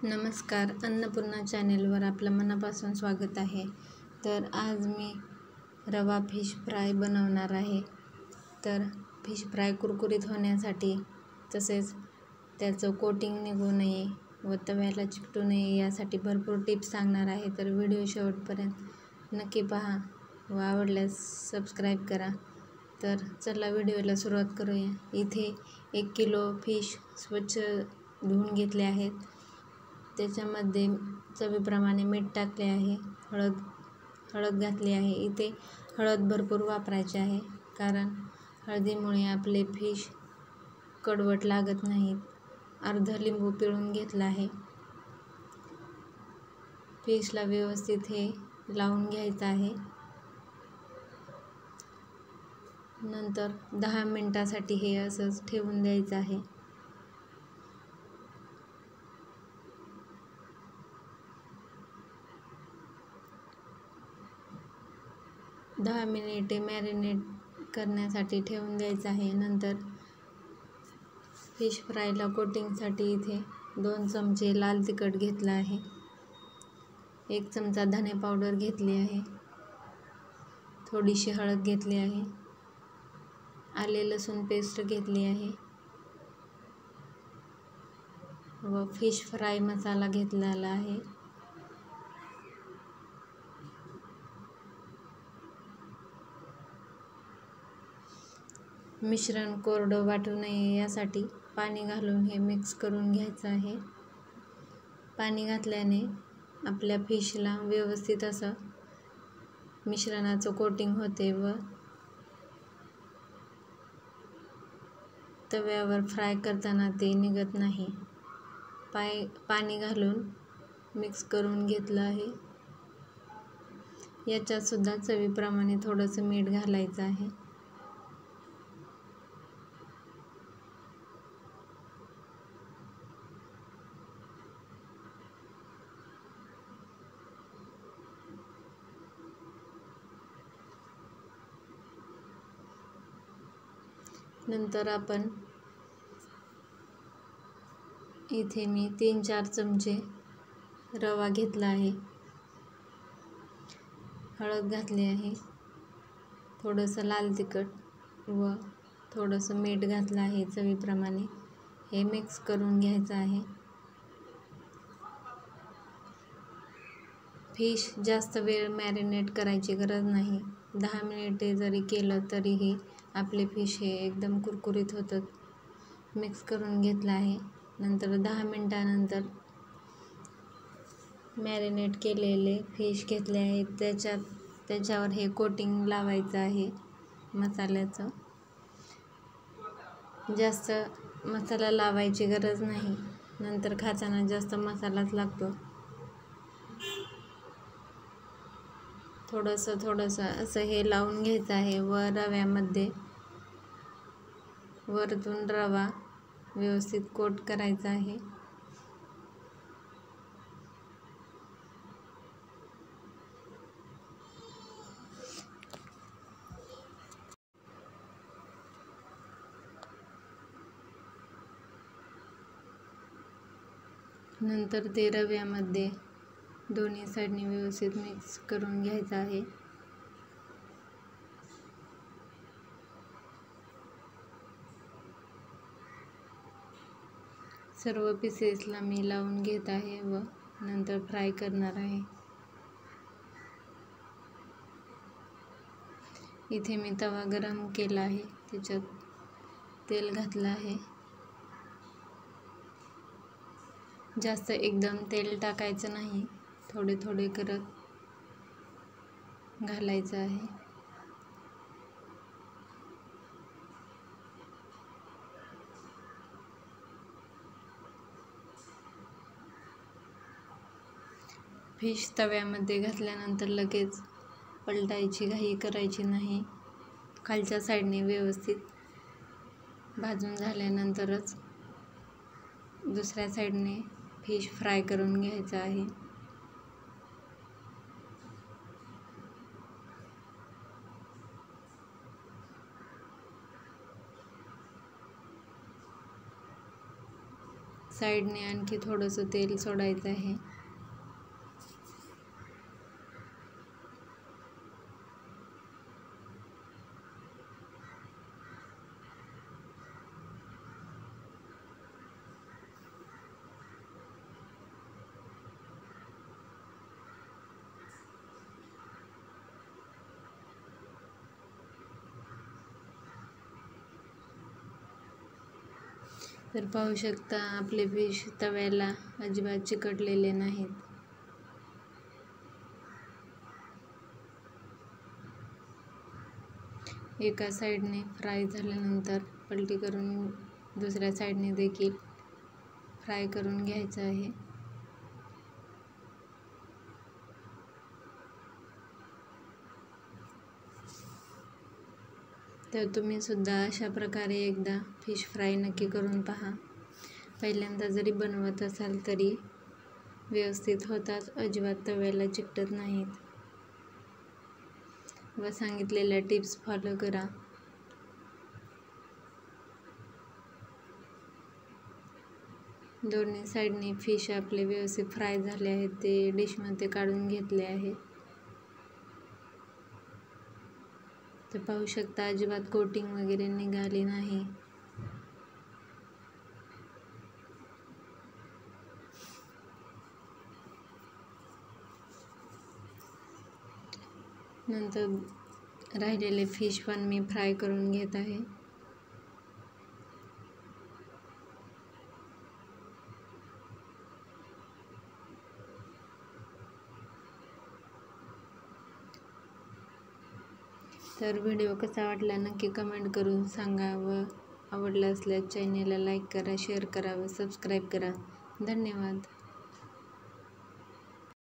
नमस्कार. अन्नपूर्णा चॅनेलवर आपलं मनापासून स्वागत आहे. तर आज मी रवा फिश फ्राय बनवणार आहे. तर फिश फ्राय कुरकुरीत होण्यासाठी तसेच त्याचं कोटिंग निघू नये व तव्याला चिकटू नये यासाठी भरपूर टिप्स सांगणार आहे. तर व्हिडिओ शेवटपर्यंत नक्की पहा व आवडल्यास सबस्क्राईब करा. तर चला व्हिडिओला सुरुवात करूया. इथे 1 किलो फिश स्वच्छ धुवून घेतले आहेत. त्याच्यामध्ये चवीप्रमाणे मीठ टाकले आहे, हळद घातली आहे. इथे हळद भरपूर वापरायची आहे कारण हळदीमुळे आपले फिश कडवट लागत नाहीत. अर्ध लिंबू पिळून घेतला आहे. फिशला व्यवस्थित हे लावून घ्यायचं आहे. नंतर 10 मिनिटासाठी हे असंच ठेवून द्यायचं आहे. 10 मिनिटे मॅरिनेट करण्यासाठी ठेवून द्यायचं आहे. नंतर फिश फ्रायला कोटिंगसाठी इथे 2 चमचे लाल तिखट घेतलं आहे, 1 चमचा धने पावडर घेतली आहे, थोडीशी हळद घेतली आहे, आले लसूण पेस्ट घेतली आहे व फिश फ्राय मसाला घेतलेला आहे. मिश्रण कोरडं वाटू नये यासाठी पाणी घालून हे मिक्स करून घ्यायचं आहे. पाणी घातल्याने आपल्या फिशला व्यवस्थित असं मिश्रणाचं कोटिंग होते व तव्यावर फ्राय करताना ते निघत नाही. पाणी घालून मिक्स करून घेतलं आहे. याच्यात सुद्धा चवीप्रमाणे थोडंसं मीठ घालायचं आहे. नंतर आपण इथे मी 3-4 चमचे रवा घेतला आहे, हळद घातली आहे, थोडंसं लाल तिखट व थोडंसं मीठ घातलं आहे चवीप्रमाणे. हे मिक्स करून घ्यायचं आहे. फिश जास्त वेळ मॅरिनेट करायची गरज नाही. 10 मिनिटे जरी केलं तरीही आपले फिश हे एकदम कुरकुरीत होतात. मिक्स करून घेतलं आहे. नंतर 10 मिनिटानंतर मॅरिनेट केलेले फिश घेतले आहेत. त्याच्यावर हे कोटिंग लावायचं आहे मसाल्याचं. जास्त मसाला लावायची गरज नाही, नंतर खाताना जास्त मसालाच लागतो. थोडंसं असं हे लावून घ्यायचं आहे व रव्यामध्ये वरतून रवा व्यवस्थित कोट करायचा आहे. नंतर ते रव्यामध्ये दोन्ही साईडने व्यवस्थित मिक्स करून घ्यायचं आहे. सर्व पीसेसला मी लावून घेत आहे व नंतर फ्राय करणार आहे. इथे मी तवा गरम केला आहे, त्याच्यात तेल घातलं आहे. जास्त एकदम तेल टाकायचं नाही, थोडे थोडे करत घालायचं आहे. फिश तव्यामध्ये घातल्यानंतर लगेच पलटायची घाई करायची नाही. खालच्या साईडने व्यवस्थित भाजून झाल्यानंतरच दुसऱ्या साईडने फिश फ्राय करून घ्यायचा आहे. साईडने आणखी थोडंसं तेल सोडायचं आहे. तर पाहू शकता आपले फिश तव्याला अजिबात चिकटलेले नाहीत. एका साईडने फ्राय झाल्यानंतर पलटी करून दुसऱ्या साईडने देखील फ्राय करून घ्यायचं आहे. तर तुम्ही सुद्धा अशा प्रकारे एकदा फिश फ्राय नक्की करून पहा. पहिल्यांदा जरी बनवत असाल तरी व्यवस्थित होतात, अजिबात तव्याला चिकटत नाहीत. व सांगितलेल्या टिप्स फॉलो करा. दोन्ही साईडने फिश आपले व्यवस्थित फ्राय झाले आहेत, ते डिशमध्ये काढून घेतले आहे. तर पाहू शकता अजिबात कोटिंग वगैरे निघाली नाही. नंतर राहिलेले फिश पण मी फ्राय करून घेत आहे. तर व्हिडिओ कसा वाटला नक्की कमेंट करून सांगा व आवडला असल्यास चॅनेलला लाईक करा, शेअर करा व सबस्क्राईब करा. धन्यवाद.